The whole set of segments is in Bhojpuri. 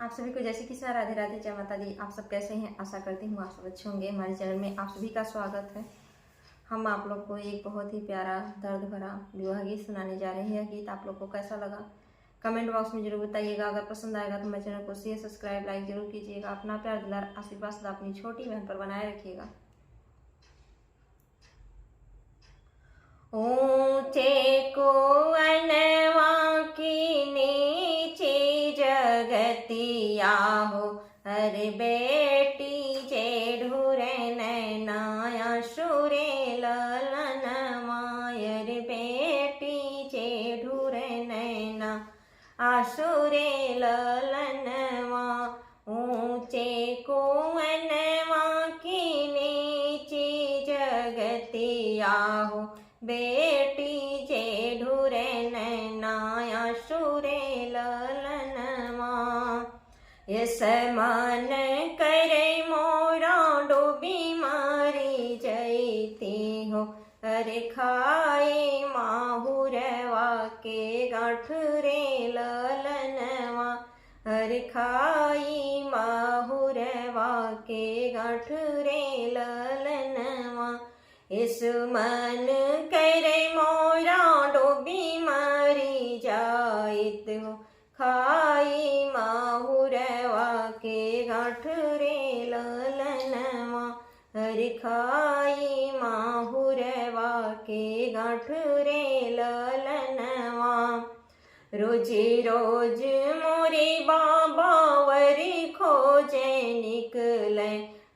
आप सभी को जय श्री कृष्ण, राधे राधे, जय माता दी। आप सब कैसे हैं? आशा करती हूँ आप सब अच्छे होंगे। हमारे चैनल में आप सभी का स्वागत है। हम आप लोग को एक बहुत ही प्यारा दर्द भरा विवाह गीत सुनाने जा रहे हैं। यह गीत आप लोग को कैसा लगा कमेंट बॉक्स में जरूर बताइएगा। अगर पसंद आएगा तो मेरे चैनल को शेयर सब्सक्राइब लाइक जरूर कीजिएगा। अपना प्यार दुलार आशीर्वाद सदा अपनी छोटी बहन पर बनाए रखिएगा। ऊंचे कुअनवा की नीचे जगतिया हो, अरे बेटी जेढुरे नैनाया शुरे ललन मायर, बेटी जेढुरे नैना आशुरे ललनवा। ऊंचे कुअनवा की नीचे जगतिया हो, बेटी जेढुरे नैनाया शुरे ललनवा। यस मन करे मोरा डूबी मारी जैती हो, अरे खाए माहुरवा के गांठ रे ललनवा, अरे खाई माहुरवा के गांठ रे ललनवा। इस मन करे मोरा डूबी मारी जाइत हो, खाई माहुरवा के गांठ रे ललनवा, अरे खाई माहुरवा के गांठ रे ललनवा। रोज रोज मोरे बाबा वरी खोजे निकले,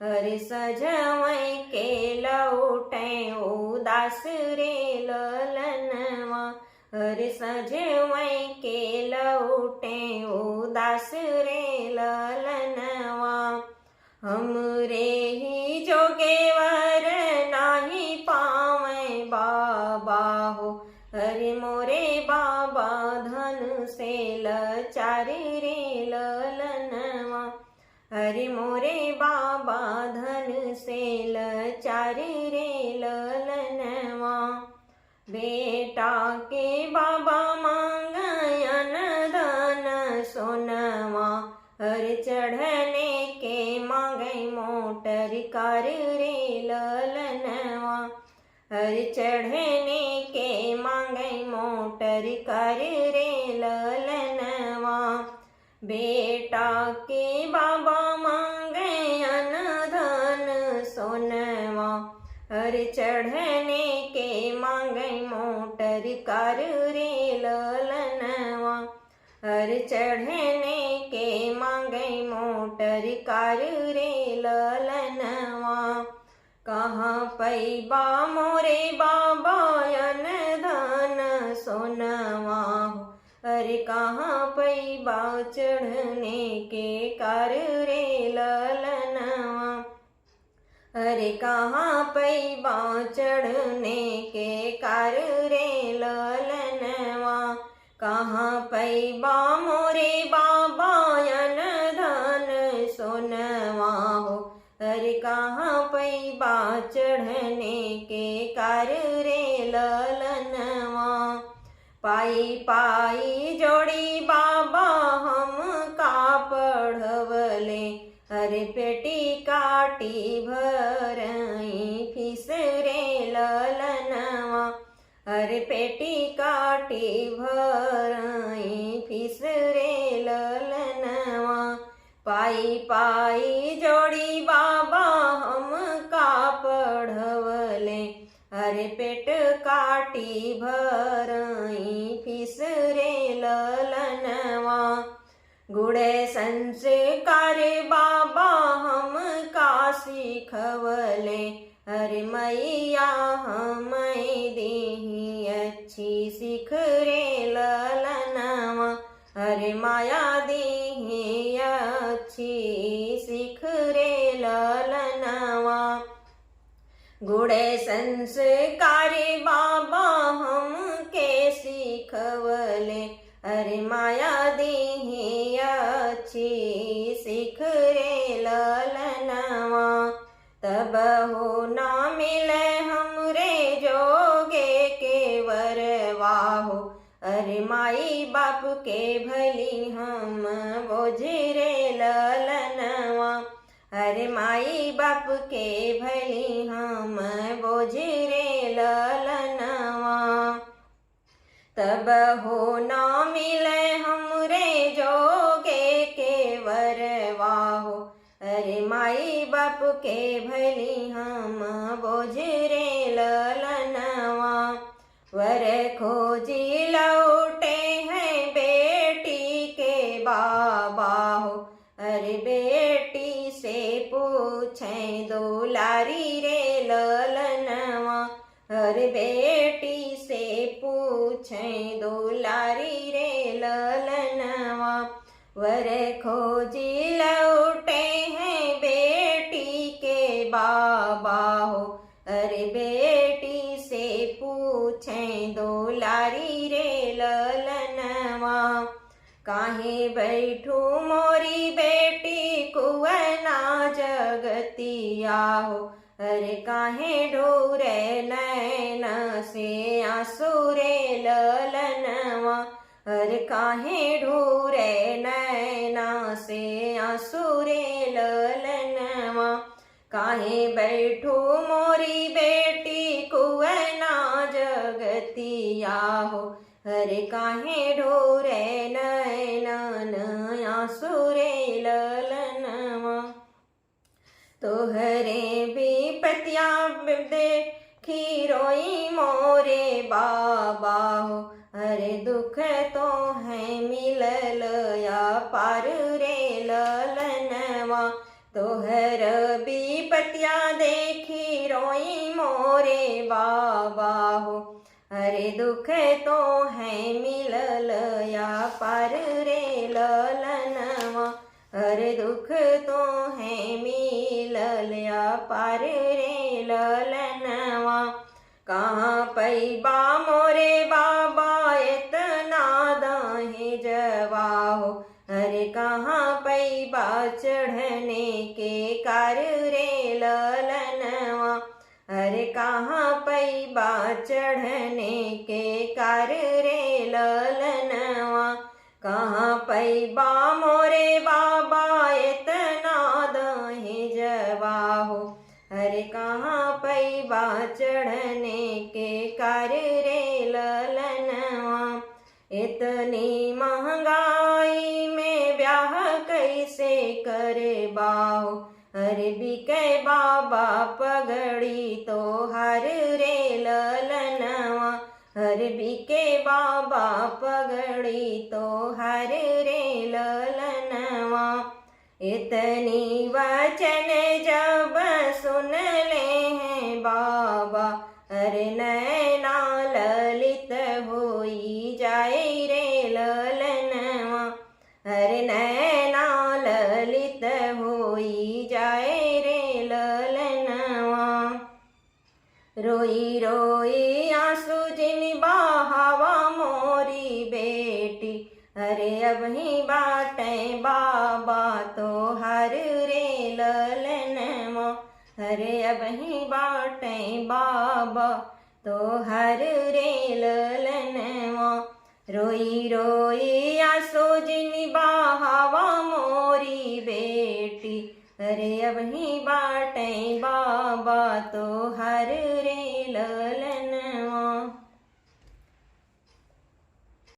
अरे सजवै के लौटे उदास रे ललनवा, अरे सजवै के लौटे उदास रे ललनवा। हमरे ही जोगेवर नाही पावे बाबा हो, अरे मोरे बाबा धन से लाचार रे ललनवा, अरे मोरे बाबा धन से लाचार रे ललनवा। बेटा के बाबा मांगयन धन सोनवा, अरे चढ़ने के मांगे मोटर कार रे ललनवा, अरे चढ़ने के मांगे मोटर कार रे ललनवा। बेटा के बाबा मांगे अन धन सोनवा, अरे चढ़ने के मांगे मोटर कार रे ललनवा, अरे चढ़ने के मांगे मोटर कार रे ललनवा। कहाँ पैबा मोरे बाबा अन धन सोनवा हो, अरे कहाँ पैबा चढ़ने के कार रे ललनवा, अरे कहाँ पैबा चढ़ने के कार रे ललनवा। कहाँ पैबा मोरे बाबा अन धन सोनवा हो, अरे कहाँ पैबा चढ़ने के कार रे ललनवा। पाई पाई जोड़ी बाबा हम का पढ़वले, अरे पेटी काटी भरई फीस रे ललनवा, अरे पेटी काटी भरई फीस रे ललनवा। पाई पाई जोड़ी बाबा हम का पढ़वले, अरे पेट काटी भरई फीस रे ललनवा। गुड़े संस्कार बाबा हम का सीखवले, अरे मैया हमें देही अच्छी सीख रे ललनवा, अरे माया देही अच्छी सीख रे ललनवा। गुड़े संस्कार बाबा हम के सीखवले, अरे माया देही अच्छी सीख रे ललनवा। तब हो ना मिले हमरे जोगे के वरवा हो, अरे माई बाप के भली हम बोल बोझ रे ललनवा। अरे माई बाप के भली हम बोझ रे ललनवा। तब हो ना मिले हमरे जोगे के वरवाहो। अरे माई बाप के भली हम बोझ रे ललनवा। वर खोजी लौटे हैं बेटी के बाबा हो। अरे बेटी से पूछें दुलारी रे ललनवा। अरे बेटी से पूछें दुलारी रे ललनवा। वर खोजी लौटे हैं बेटी के बाबा हो। अरे बेटी से पूछें दुलारी रे ललनवा। काहे बैठू मोरी बेटी कुवना जगतिया हो। अरे काहे ढूरे नैन से आंसू रे ललनवा। अरे काहे ढूरे नैना से आंसू रे ललनवा। काहे बैठू मोरी बेटी कुवना जगतिया हो। अरे काहे ढूरे नैनन आंसू रे ललनवा। तोहरे विपतिया देखी रोई मोरे बाबा हो। अरे दुख तो है मिलल या पार रे ललनवा। तोहर विपतिया देखी रोई मोरे बाबा हो। अरे दुख तो है मिलल या पार रे ललनवा। अरे दुख तो है मिलल या पार रे ललनवा। कहाँ पैबा मोरे बाबा इतना दाहे जवाहो। अरे कहाँ पैबा चढ़ने के कार रे ललनवा। अरे कहाँ पैबा चढ़ने के कार रे ललनवा। कहाँ पैबा मोरे बाबा इतना दाहे जवाहो। अरे कहाँ पैबा चढ़ने के कार रे ललनवा। इतनी महंगाई में ब्याह कैसे करे बाहो। अरे बिके बाबा पगड़ी तो हर रे ललनवा। अरे बिके बाबा पगड़ी तो हर रे ललनवा। इतनी वचन जब सुन ले हैं बाबा। अरे नैना ललित होई जाए रे ललनवा। अरे नैना ललित होई जाए रे ललनवा। रोई रोई आंसू जिन बहावा मोरी बेटी। अरे अब ही बाटे बाबा तो हर रे ललनवा। अरे अब ही बाटे बाबा तो हर रे ललनवा। रोई रोई आंसू जिन बहावा मोरी बेटी। अरे अब ही बाटे बाबा तो हर रे ललनवा।